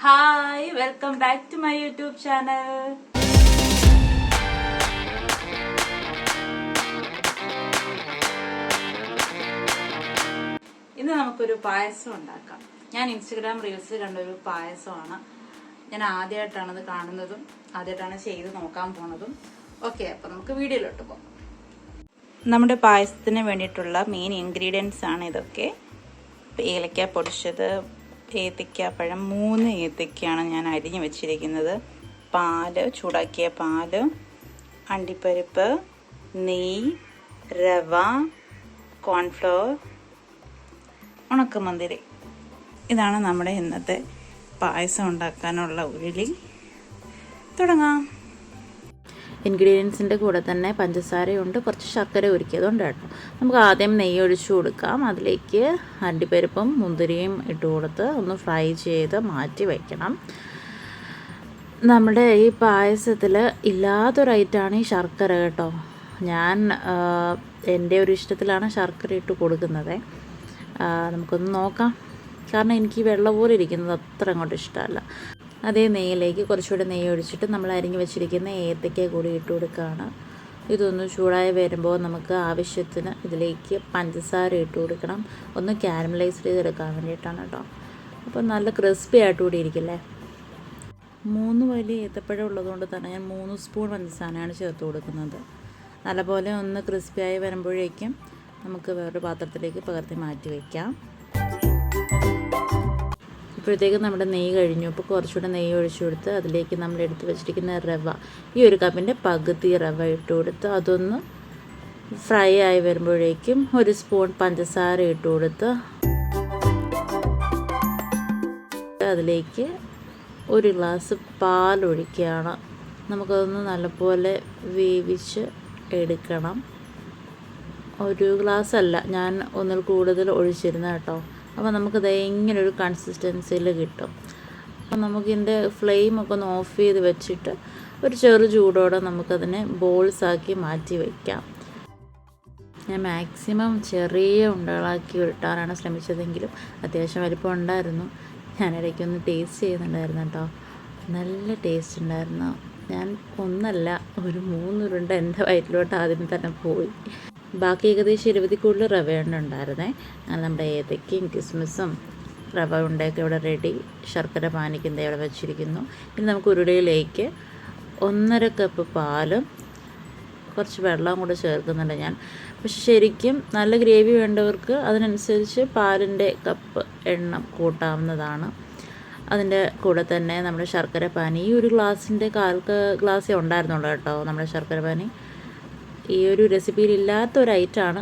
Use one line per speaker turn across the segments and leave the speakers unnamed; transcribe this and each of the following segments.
Hi, welcome back to my YouTube channel. ഇന്ന് നമുക്കൊരു പായസം ഉണ്ടാക്കാം. ഞാൻ ഇൻസ്റ്റഗ്രാം റീൽസിൽ കണ്ടൊരു പായസമാണ്. ഞാൻ ആദ്യമായിട്ടാണ് ഇത് കാണുന്നതും ആദ്യമായിട്ടാണ് ചെയ്ത് നോക്കാൻ പോണതും. ഓക്കെ, അപ്പൊ നമുക്ക് വീഡിയോയിലോട്ട് പോകാം. നമ്മുടെ പായസത്തിന് വേണ്ടിയിട്ടുള്ള മെയിൻ ഇൻഗ്രീഡിയൻസ് ആണ് ഇതൊക്കെ. ഏലക്ക പൊടിച്ചത്, ഏത്തയ്ക്കാപ്പഴം 3 ഏത്തയ്ക്കയാണ് ഞാൻ അരിഞ്ഞ് വെച്ചിരിക്കുന്നത്, പാല്, ചൂടാക്കിയ പാല്, അണ്ടിപ്പരിപ്പ്, നെയ്യ്, റവ, കോൺഫ്ലവർ, ഉണക്കമുന്തിരി. ഇതാണ് നമ്മുടെ ഇന്നത്തെ പായസം ഉണ്ടാക്കാനുള്ള ഉരുളി. തുടങ്ങാം. ഇൻഗ്രീഡിയൻസിൻ്റെ കൂടെ തന്നെ പഞ്ചസാരയുണ്ട്, കുറച്ച് ശർക്കര ഉരുക്കിയതുണ്ട് കേട്ടോ. നമുക്ക് ആദ്യം നെയ്യ് ഒഴിച്ചു കൊടുക്കാം. അതിലേക്ക് അണ്ടിപ്പരിപ്പും മുന്തിരിയും ഇട്ട് കൊടുത്ത് ഒന്ന് ഫ്രൈ ചെയ്ത് മാറ്റി വയ്ക്കണം. നമ്മുടെ ഈ പായസത്തിൽ ഇല്ലാത്തൊരു ഐറ്റമാണ് ഈ ശർക്കര കേട്ടോ. ഞാൻ എൻ്റെ ഒരു ഇഷ്ടത്തിലാണ് ശർക്കര ഇട്ട് കൊടുക്കുന്നത്. നമുക്കൊന്ന് നോക്കാം. കാരണം എനിക്ക് വെള്ളം പോലെ ഇരിക്കുന്നത് അത്ര അങ്ങോട്ട് ഇഷ്ടമല്ല. അതേ നെയ്യിലേക്ക് കുറച്ചുകൂടെ നെയ്യ് ഒഴിച്ചിട്ട് നമ്മൾ അരിഞ്ഞ് വെച്ചിരിക്കുന്ന ഏത്തയ്ക്ക കൂടി ഇട്ട് കൊടുക്കുകയാണ്. ഇതൊന്ന് ചൂടായി വരുമ്പോൾ നമുക്ക് ആവശ്യത്തിന് ഇതിലേക്ക് പഞ്ചസാര ഇട്ട് കൊടുക്കണം. ഒന്ന് കാരമലൈസ് ചെയ്തെടുക്കാൻ വേണ്ടിയിട്ടാണ് കേട്ടോ. അപ്പോൾ നല്ല ക്രിസ്പി ആയിട്ട് കൂടി ഇരിക്കില്ലേ. 3 വലിയ ഏത്തപ്പഴം ഉള്ളതുകൊണ്ട് തന്നെ ഞാൻ 3 സ്പൂൺ പഞ്ചസാരയാണ് ചേർത്ത് കൊടുക്കുന്നത്. നല്ലപോലെ ഒന്ന് ക്രിസ്പിയായി വരുമ്പോഴേക്കും നമുക്ക് വേറൊരു പാത്രത്തിലേക്ക് പകർത്തി മാറ്റി വയ്ക്കാം. ഇപ്പോഴത്തേക്കും നമ്മുടെ നെയ്യ് കഴിഞ്ഞു. അപ്പോൾ കുറച്ചുകൂടെ നെയ്യ് ഒഴിച്ചു കൊടുത്ത് അതിലേക്ക് നമ്മൾ എടുത്ത് വെച്ചിരിക്കുന്ന റവ, ഈ ഒരു കപ്പിൻ്റെ പകുതി റവ ഇട്ട് കൊടുത്ത് അതൊന്ന് ഫ്രൈ ആയി വരുമ്പോഴേക്കും 1 സ്പൂൺ പഞ്ചസാര ഇട്ട് കൊടുത്ത് അതിലേക്ക് 1 ഗ്ലാസ് പാലൊഴിക്കുകയാണ്. നമുക്കതൊന്ന് നല്ലപോലെ വേവിച്ച് എടുക്കണം. 1 ഗ്ലാസ് അല്ല, ഞാൻ ഒന്നിൽ കൂടുതൽ ഒഴിച്ചിരുന്ന കേട്ടോ. അപ്പോൾ നമുക്കത് ഇങ്ങനൊരു കൺസിസ്റ്റൻസിയിൽ കിട്ടും. അപ്പോൾ നമുക്കിതിൻ്റെ ഫ്ലെയിമൊക്കെ ഒന്ന് ഓഫ് ചെയ്ത് വെച്ചിട്ട് ഒരു ചെറു ചൂടോടെ നമുക്കതിനെ ബോൾസാക്കി മാറ്റി വയ്ക്കാം. ഞാൻ മാക്സിമം ചെറിയ ഉണ്ടകളാക്കി ഉരുട്ടാനാണ് ശ്രമിച്ചതെങ്കിലും അത്യാവശ്യം വലിപ്പം ഉണ്ടായിരുന്നു. ഞാൻ ഇടയ്ക്കൊന്ന് ടേസ്റ്റ് ചെയ്യുന്നുണ്ടായിരുന്നു കേട്ടോ. നല്ല ടേസ്റ്റ് ഉണ്ടായിരുന്നു. ഞാൻ ഒന്നല്ല, ഒരു 3 ഉരുണ്ട എൻ്റെ വയറ്റിലോട്ട് ആദ്യം തന്നെ പോയി. ബാക്കി ഏകദേശം 20 കൂടുതൽ റവയാണ് ഉണ്ടായിരുന്നേ. അങ്ങനെ നമ്മുടെ ഏത്തയ്ക്കയും കിസ്മിസും റവ ഉണ്ടയൊക്കെ ഇവിടെ റെഡി. ശർക്കര പാനിക്കുന്നത് ഇവിടെ വെച്ചിരിക്കുന്നു. ഇനി നമുക്ക് ഉരുളിയിലേക്ക് 1.5 കപ്പ് പാലും കുറച്ച് വെള്ളം കൂടെ ചേർക്കുന്നുണ്ട് ഞാൻ. പക്ഷെ ശരിക്കും നല്ല ഗ്രേവി വേണ്ടവർക്ക് അതിനനുസരിച്ച് പാലിൻ്റെ കപ്പ് എണ്ണം കൂട്ടാവുന്നതാണ്. അതിൻ്റെ കൂടെ തന്നെ നമ്മുടെ ശർക്കര പാനി, ഈ 1 ഗ്ലാസിൻ്റെ 1/4 ഗ്ലാസ്സേ ഉണ്ടായിരുന്നുള്ളൂ കേട്ടോ നമ്മുടെ ശർക്കര പാനി. ഈ ഒരു റെസിപ്പിയിൽ ഇല്ലാത്ത ഒരു ഐറ്റമാണ്,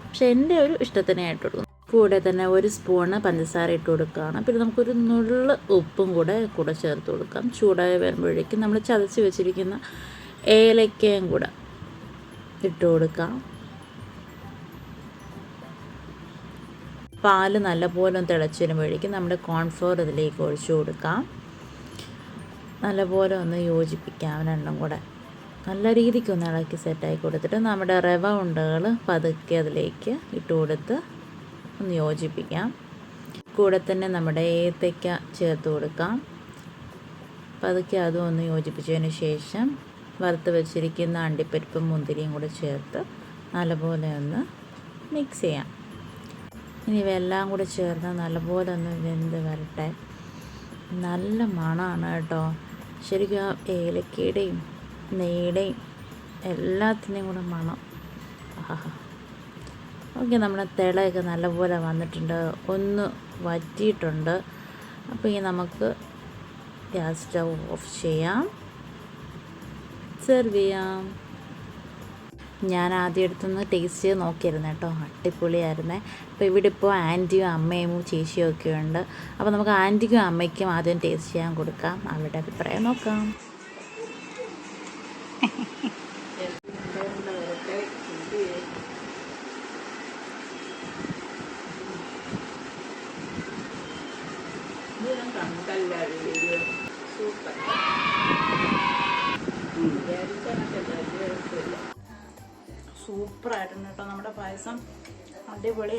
പക്ഷെ എൻ്റെ ഒരു ഇഷ്ടത്തിനായിട്ട് കൊടുക്കും. കൂടെ തന്നെ 1 സ്പൂണ് പഞ്ചസാര ഇട്ട് കൊടുക്കുകയാണ്. പിന്നെ നമുക്കൊരു നുള്ള് ഉപ്പും കൂടെ ചേർത്ത് കൊടുക്കാം. ചൂടായി വരുമ്പോഴേക്കും നമ്മൾ ചതച്ച് വെച്ചിരിക്കുന്ന ഏലക്കയും കൂടെ ഇട്ട് കൊടുക്കാം. പാല് നല്ലപോലെ ഒന്ന് തിളച്ച് വരുമ്പോഴേക്കും നമ്മുടെ കോൺഫ്ലവർ ഇതിലേക്ക് ഒഴിച്ചു കൊടുക്കാം. നല്ലപോലെ ഒന്ന് യോജിപ്പിക്കാം. രണ്ടും കൂടെ നല്ല രീതിക്ക് ഒന്ന് ഇളക്കി സെറ്റായി കൊടുത്തിട്ട് നമ്മുടെ റവ ഉണ്ടകൾ പതുക്കെ അതിലേക്ക് ഇട്ട് കൊടുത്ത് ഒന്ന് യോജിപ്പിക്കാം. കൂടെ തന്നെ നമ്മുടെ ഏത്തയ്ക്ക ചേർത്ത് കൊടുക്കാം. പതുക്കെ അതും ഒന്ന് യോജിപ്പിച്ചതിന് ശേഷം വറുത്ത് വെച്ചിരിക്കുന്ന അണ്ടിപ്പരിപ്പും മുന്തിരിയും കൂടെ ചേർത്ത് നല്ലപോലെ ഒന്ന് മിക്സ് ചെയ്യാം. ഇനി ഇവയെല്ലാം കൂടെ ചേർന്ന് നല്ലപോലെ ഒന്ന് വെന്ത് വരട്ടെ. നല്ല മണമാണ് കേട്ടോ. ശരിക്കും ആ ഏലക്കയുടെയും നെയ്യുടെയും എല്ലാത്തിൻ്റെയും കൂടെ മണം. ഓക്കെ, നമ്മുടെ തിളയൊക്കെ നല്ലപോലെ വന്നിട്ടുണ്ട്, ഒന്ന് വറ്റിയിട്ടുണ്ട്. അപ്പോൾ ഈ നമുക്ക് ഗ്യാസ് സ്റ്റൗ ഓഫ് ചെയ്യാം, സെർവ് ചെയ്യാം. ഞാൻ ആദ്യം എടുത്തൊന്ന് ടേസ്റ്റ് ചെയ്ത് നോക്കിയിരുന്നു കേട്ടോ. അടിപൊളിയായിരുന്നേ. അപ്പോൾ ഇവിടെ ഇപ്പോൾ ആൻറ്റിയും അമ്മയും ചേച്ചിയും ഒക്കെ ഉണ്ട്. അപ്പോൾ നമുക്ക് ആൻറ്റിക്കും അമ്മയ്ക്കും ആദ്യം ടേസ്റ്റ് ചെയ്യാൻ കൊടുക്കാം, അവരുടെ അഭിപ്രായം നോക്കാം. സൂപ്പറായിട്ടുണ്ട് കേട്ടോ നമ്മുടെ പായസം, അടിപൊളി.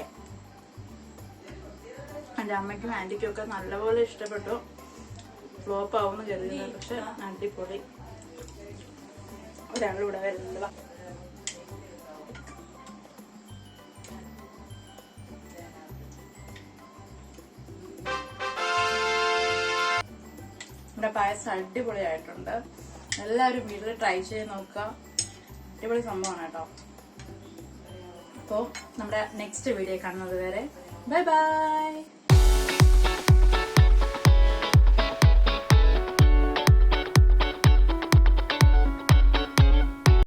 എൻ്റെ അമ്മയ്ക്കും ആൻറ്റിക്കും ഒക്കെ നല്ലപോലെ ഇഷ്ടപ്പെട്ടു.
ഫ്ലോപ്പ് ആവുമെന്ന് കരുതുന്നത്. പക്ഷെ അടിപൊളി. ഒരാളിവിടെ വരുന്നുണ്ട്. വാ. നമ്മുടെ പായസം അടിപൊളിയായിട്ടുണ്ട്. എല്ലാവരും വീട്ടിൽ ട്രൈ ചെയ്ത് നോക്കുക. അടിപൊളി സംഭവമാണ് കേട്ടോ. അപ്പോൾ നമ്മുടെ നെക്സ്റ്റ് വീഡിയോ കാണുന്നത് വരെ ബൈ ബൈ.